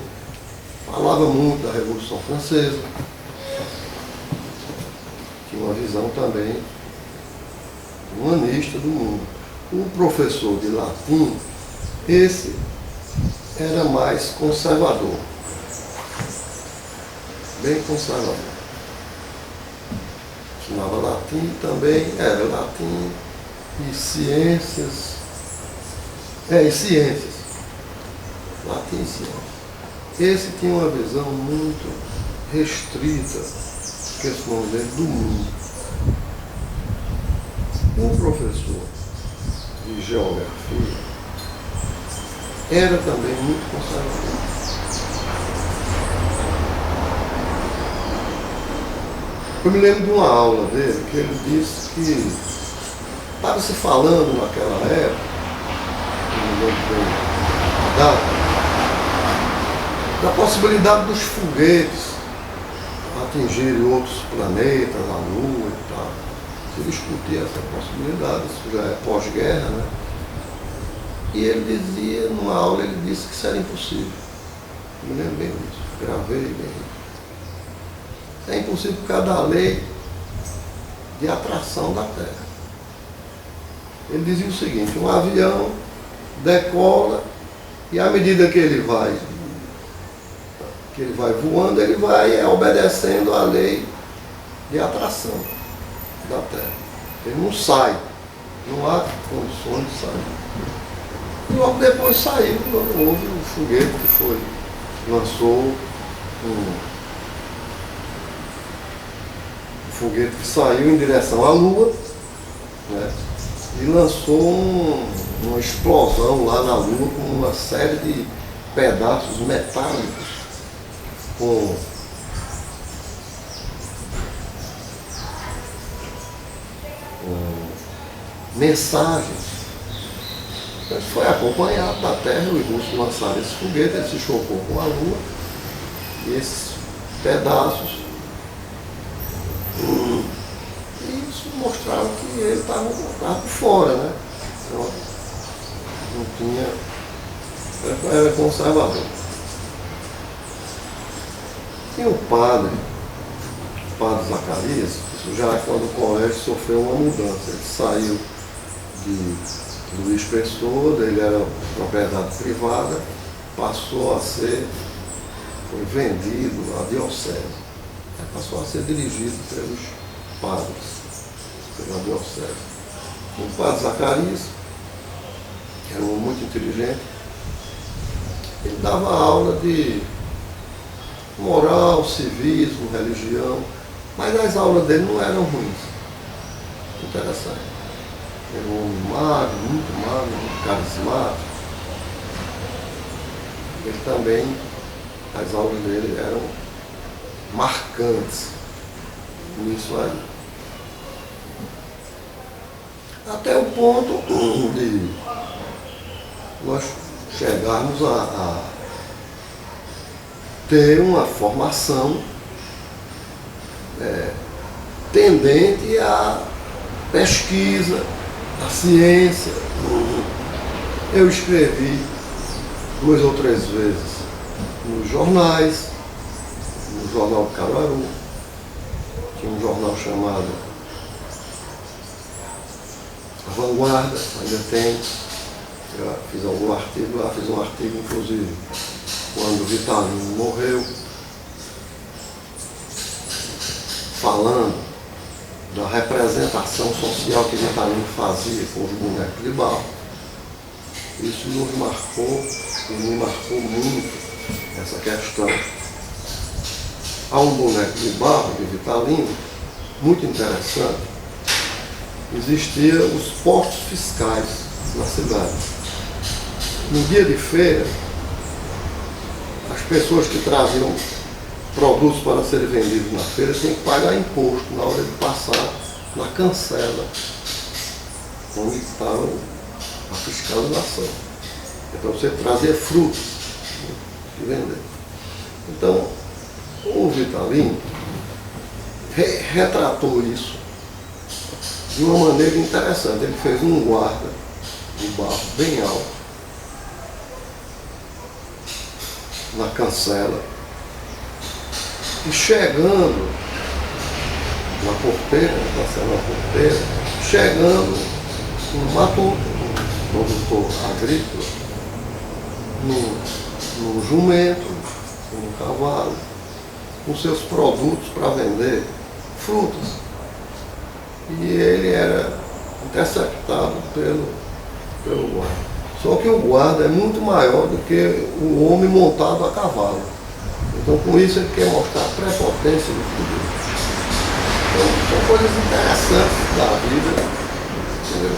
falava muito da Revolução Francesa. Tinha uma visão também humanista do mundo. O professor de latim, esse era mais conservador, bem conservador. Ensinava latim também, era latim e ciências, e ciências, latim e ciências. Esse tinha uma visão muito restrita, esqueci o nome dele, do mundo. Um professor de geografia era também muito conservador. Eu me lembro de uma aula dele que ele disse que estava se falando naquela época, não me lembro bem a data, da possibilidade dos foguetes atingirem outros planetas, a Lua e tal. Se discutia essa possibilidade, isso já é pós-guerra, né? E ele dizia, numa aula, ele disse que isso era impossível. Eu me lembro bem disso, gravei bem isso. É impossível por causa da lei de atração da Terra. Ele dizia o seguinte, um avião decola e à medida que ele vai voando, ele vai obedecendo à lei de atração da Terra. Ele não sai, não há condições de sair. E logo depois saiu, houve um foguete que lançou um foguete que saiu em direção à Lua, né, e lançou uma explosão lá na Lua com uma série de pedaços metálicos com mensagens. Então, foi acompanhado da Terra, os russos lançaram esse foguete, ele se chocou com a Lua, e esses pedaços, e isso mostrava que ele estava por fora, né? Então, não tinha, era conservador. E o padre Zacarias, isso já é quando o colégio sofreu uma mudança. Ele saiu de Luiz Pessoa, ele era propriedade privada, passou a ser, foi vendido à diocese. Passou a ser dirigido pelos padres, pela diocese. O padre Zacarias, que era um homem muito inteligente, ele dava aula de moral, civismo, religião, mas as aulas dele não eram ruins. Interessante. Era um homem magro, muito carismático. Ele também, as aulas dele eram marcantes nisso aí. Até o ponto de nós chegarmos a ter uma formação tendente à pesquisa, à ciência. Eu escrevi 2 ou 3 vezes nos jornais, no Jornal de Caruaru. Tinha um jornal chamado A Vanguarda, ainda tem. Eu fiz algum artigo lá, fiz um artigo inclusive quando o Vitalino morreu, falando da representação social que Vitalino fazia com os bonecos de barro. Isso nos marcou e me marcou muito essa questão. Há um boneco de barro de Vitalino, muito interessante. Existiam os postos fiscais na cidade. No dia de feira, as pessoas que traziam produtos para serem vendidos na feira tinham que pagar imposto na hora de passar na cancela, onde estava a fiscalização. Então você trazia frutos e vender. Então, o Vitalino retratou isso de uma maneira interessante. Ele fez um guarda de barro bem alto na cancela e chegando na porteira, na cancela porteira, chegando um matuto, produtor agrícola, num jumento, num cavalo, com seus produtos para vender, frutas. E ele era interceptado pelo guarda. Só que o guarda é muito maior do que o homem montado a cavalo. Então com isso ele quer mostrar a prepotência do poder. Então são coisas interessantes da vida, entendeu?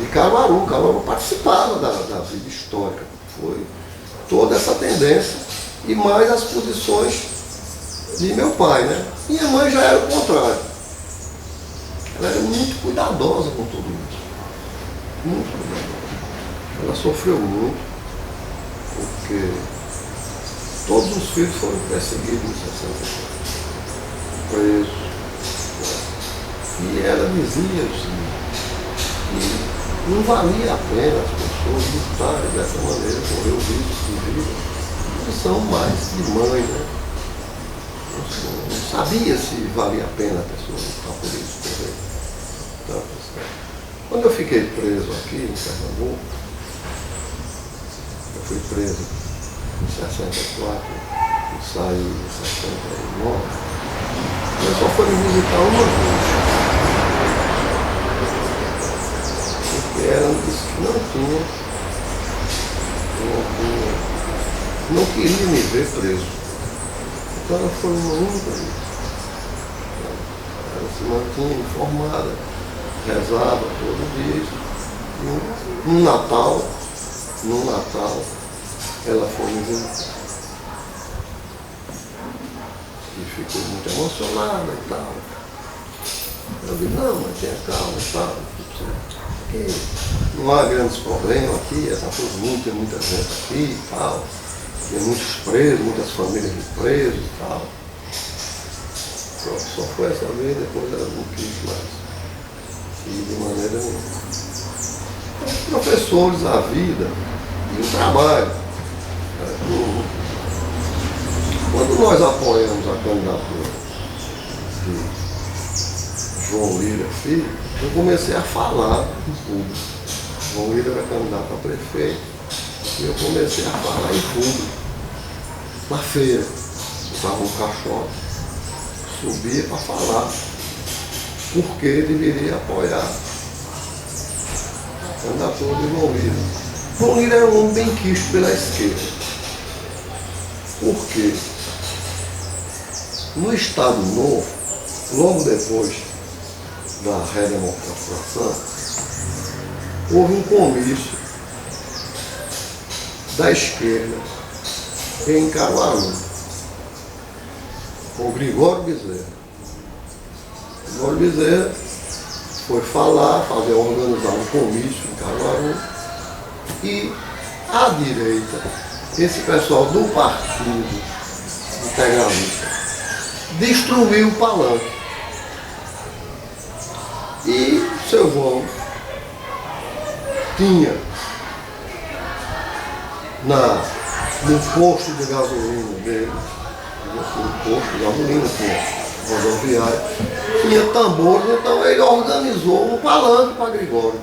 E Caruaru participava da vida histórica. Foi toda essa tendência e mais as posições de meu pai, né? Minha mãe já era o contrário. Ela era muito cuidadosa com tudo isso. Muito cuidadosa. Ela sofreu muito, porque todos os filhos foram perseguidos em 64, presos. E ela dizia assim, que não valia a pena as pessoas lutarem dessa maneira, correr o risco de vida. Eles são mais de mãe, né? Não sabia se valia a pena a pessoa lutar por isso, correr. Então, quando eu fiquei preso aqui em Pernambuco, eu fui preso em 64 e saí em 69, eu só fui me visitar uma vez. Porque ela disse que não queria me ver preso. Então ela foi uma única vez. Ela se mantinha informada, rezava todo dia. No Natal, ela foi me visitar. E ficou muito emocionada e tal. Eu disse, não, mas tenha calma e tal. Porque não há grandes problemas aqui, está todo mundo, tem muita gente aqui e tal. Tem muitos presos, muitas famílias de presos e tal. Só foi essa vez, depois ela não quis mais. E de maneira nenhuma. Os professores, a vida e o trabalho. Quando nós apoiamos a candidatura de João Lira Filho, eu comecei a falar em público. João Lira era candidato a prefeito e eu comecei a falar em público. Na feira, estava um caixote, subia para falar porque deveria apoiar a candidatura de João Lira. João Lira era um homem bem quisto pela esquerda. Por quê? No Estado Novo, logo depois da redemocratização, houve um comício da esquerda em Caruaru, com o Gregório Bezerra. Gregório Bezerra foi organizar um comício em Caruaru e à direita, esse pessoal do Partido Integralista destruiu o palanque. E seu João tinha no posto de gasolina dele, no posto de gasolina, tinha rodoviária, tinha tambores, então ele organizou um palanque para Gregório.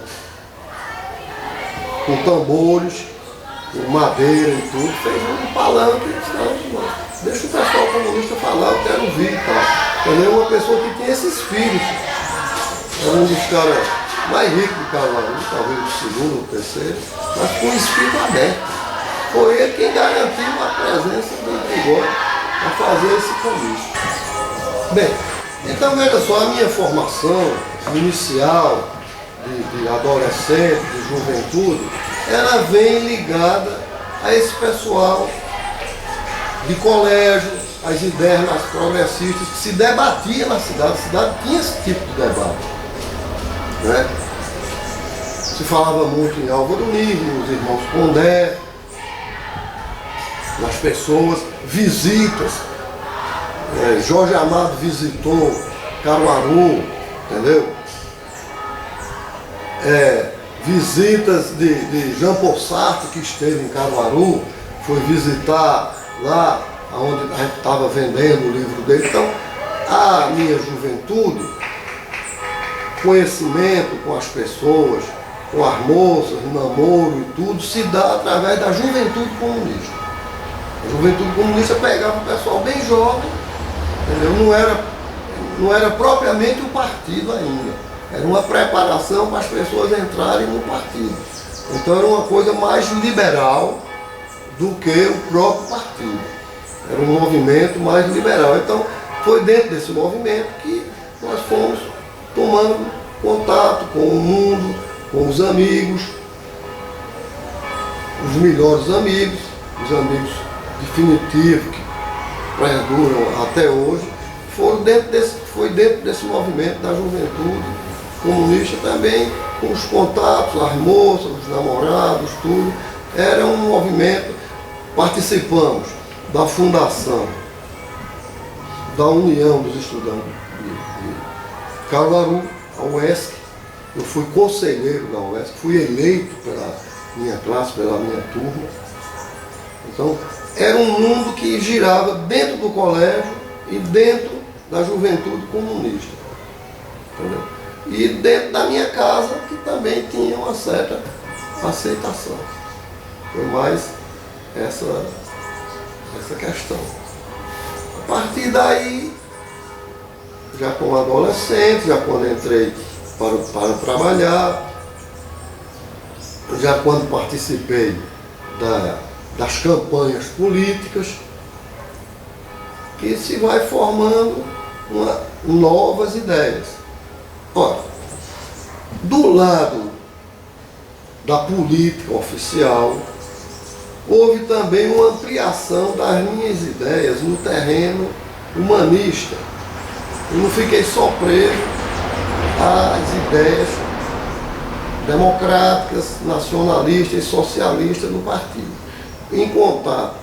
Com tambores, com madeira e tudo, fez um palanque, não, deixa o pessoal comunista falar, eu quero ouvir e tal. Ele é uma pessoa que tinha esse espírito. Era um dos caras mais ricos do Caruaru, talvez o segundo ou o terceiro, mas com o espírito aberto. Foi ele quem garantiu a presença do Gregório para fazer esse convite. Bem, então veja só, a minha formação inicial de adolescente, de juventude, ela vem ligada a esse pessoal de colégio, as ideias mais progressistas que se debatia na cidade. A cidade tinha esse tipo de debate, né? Se falava muito em Álvaro Nível, os irmãos Pondé, nas pessoas, visitas. Jorge Amado visitou Caruaru, entendeu? Visitas de Jean Paul Sartre, que esteve em Caruaru, foi visitar lá onde a gente estava vendendo o livro dele. Então, a minha juventude, conhecimento com as pessoas, com as moças, namoro e tudo, se dá através da juventude comunista. A juventude comunista pegava o pessoal bem jovem, entendeu? Não era propriamente o partido ainda. Era uma preparação para as pessoas entrarem no partido. Então era uma coisa mais liberal do que o próprio partido. Era um movimento mais liberal. Então foi dentro desse movimento que nós fomos tomando contato com o mundo, com os amigos, os melhores amigos, os amigos definitivos que perduram até hoje. Foi dentro desse movimento da juventude comunista também, com os contatos, as moças, os namorados, tudo. Era um movimento, participamos da fundação da União dos Estudantes de Caruaru, a UESC. Eu fui conselheiro da UESC, fui eleito pela minha classe, pela minha turma. Então, era um mundo que girava dentro do colégio e dentro da juventude comunista. Entendeu? E dentro da minha casa, que também tinha uma certa aceitação. Foi mais essa questão. A partir daí, já como adolescente, já quando entrei para trabalhar, já quando participei das campanhas políticas, que se vai formando novas ideias. Ora, do lado da política oficial, houve também uma ampliação das minhas ideias no terreno humanista. Eu não fiquei só preso às ideias democráticas, nacionalistas e socialistas do partido. Em contato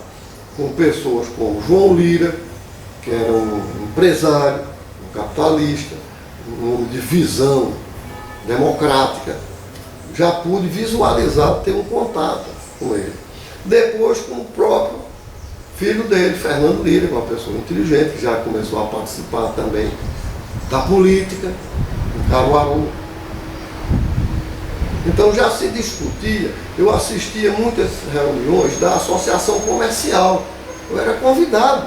com pessoas como João Lira, que era um empresário, um capitalista, um homem de visão democrática, já pude visualizar, ter um contato com ele. Depois com o próprio filho dele, Fernando Lira, que é uma pessoa inteligente, que já começou a participar também da política, em Caruaru. Então já se discutia, eu assistia muitas reuniões da Associação Comercial. Eu era convidado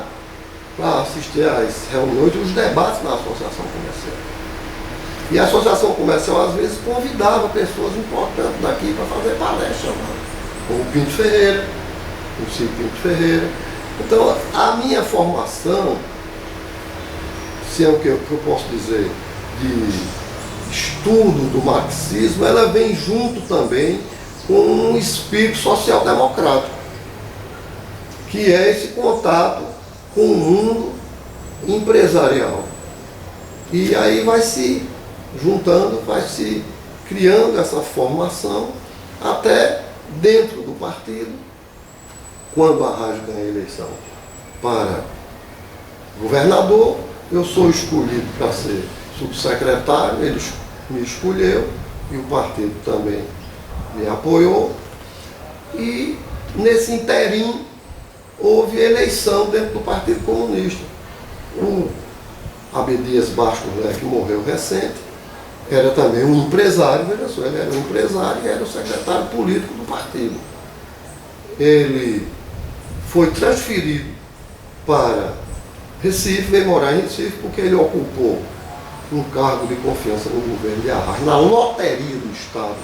para assistir às reuniões e os debates na Associação Comercial. E a Associação Comercial, às vezes, convidava pessoas importantes daqui para fazer palestra, como o Pinto Ferreira, o Ciro Pinto Ferreira. Então, a minha formação, se é o que eu posso dizer, de estudo do marxismo, ela vem junto também com um espírito social-democrático, que é esse contato com o mundo empresarial. E aí vai se juntando, vai se criando essa formação até dentro do partido. Quando a Arraes ganha a eleição para governador, eu sou escolhido para ser subsecretário, ele me escolheu e o partido também me apoiou. E nesse interim, houve eleição dentro do Partido Comunista. O Abdias Bastos Leque, que morreu recente, era também um empresário, veja só, ele era um empresário e era o secretário político do partido. Ele foi transferido para Recife, veio morar em Recife porque ele ocupou um cargo de confiança no governo de Arras, na loteria do Estado.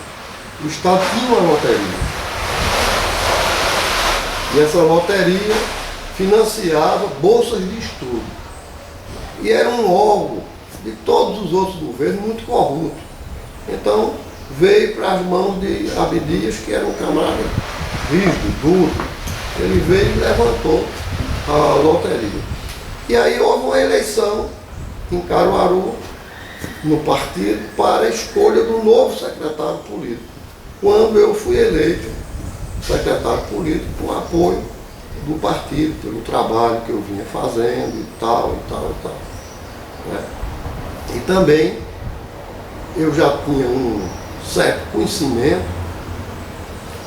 O Estado tinha uma loteria. E essa loteria financiava bolsas de estudo. E era um órgão de todos os outros governos muito corrupto. Então veio para as mãos de Abdias, que era um camarada rígido, duro. Ele veio e levantou a loteria. E aí houve uma eleição em Caruaru, no partido, para a escolha do novo secretário político. Quando eu fui eleito secretário político, com apoio do partido, pelo trabalho que eu vinha fazendo e tal, e tal, e tal. Né? E também eu já tinha um certo conhecimento,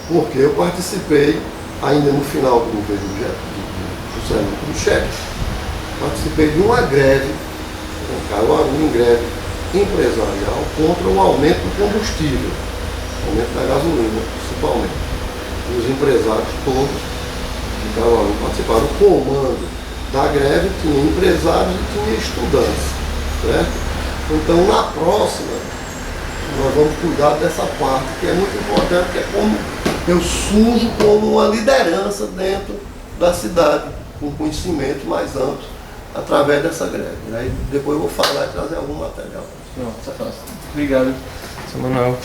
porque eu participei, ainda no final do governo do Juscelino Kubitschek, participei de uma greve, em Caruaru, em greve empresarial, contra o aumento do combustível, o aumento da gasolina, principalmente. E os empresários todos de Caruaru participaram. O comando da greve tinha empresários e tinha estudantes, certo? Então, na próxima, nós vamos cuidar dessa parte, que é muito importante, que é como eu surjo como uma liderança dentro da cidade, com conhecimento mais amplo, através dessa greve. Aí depois eu vou falar e trazer algum material. Não, tá fácil. Obrigado, seu Manuel.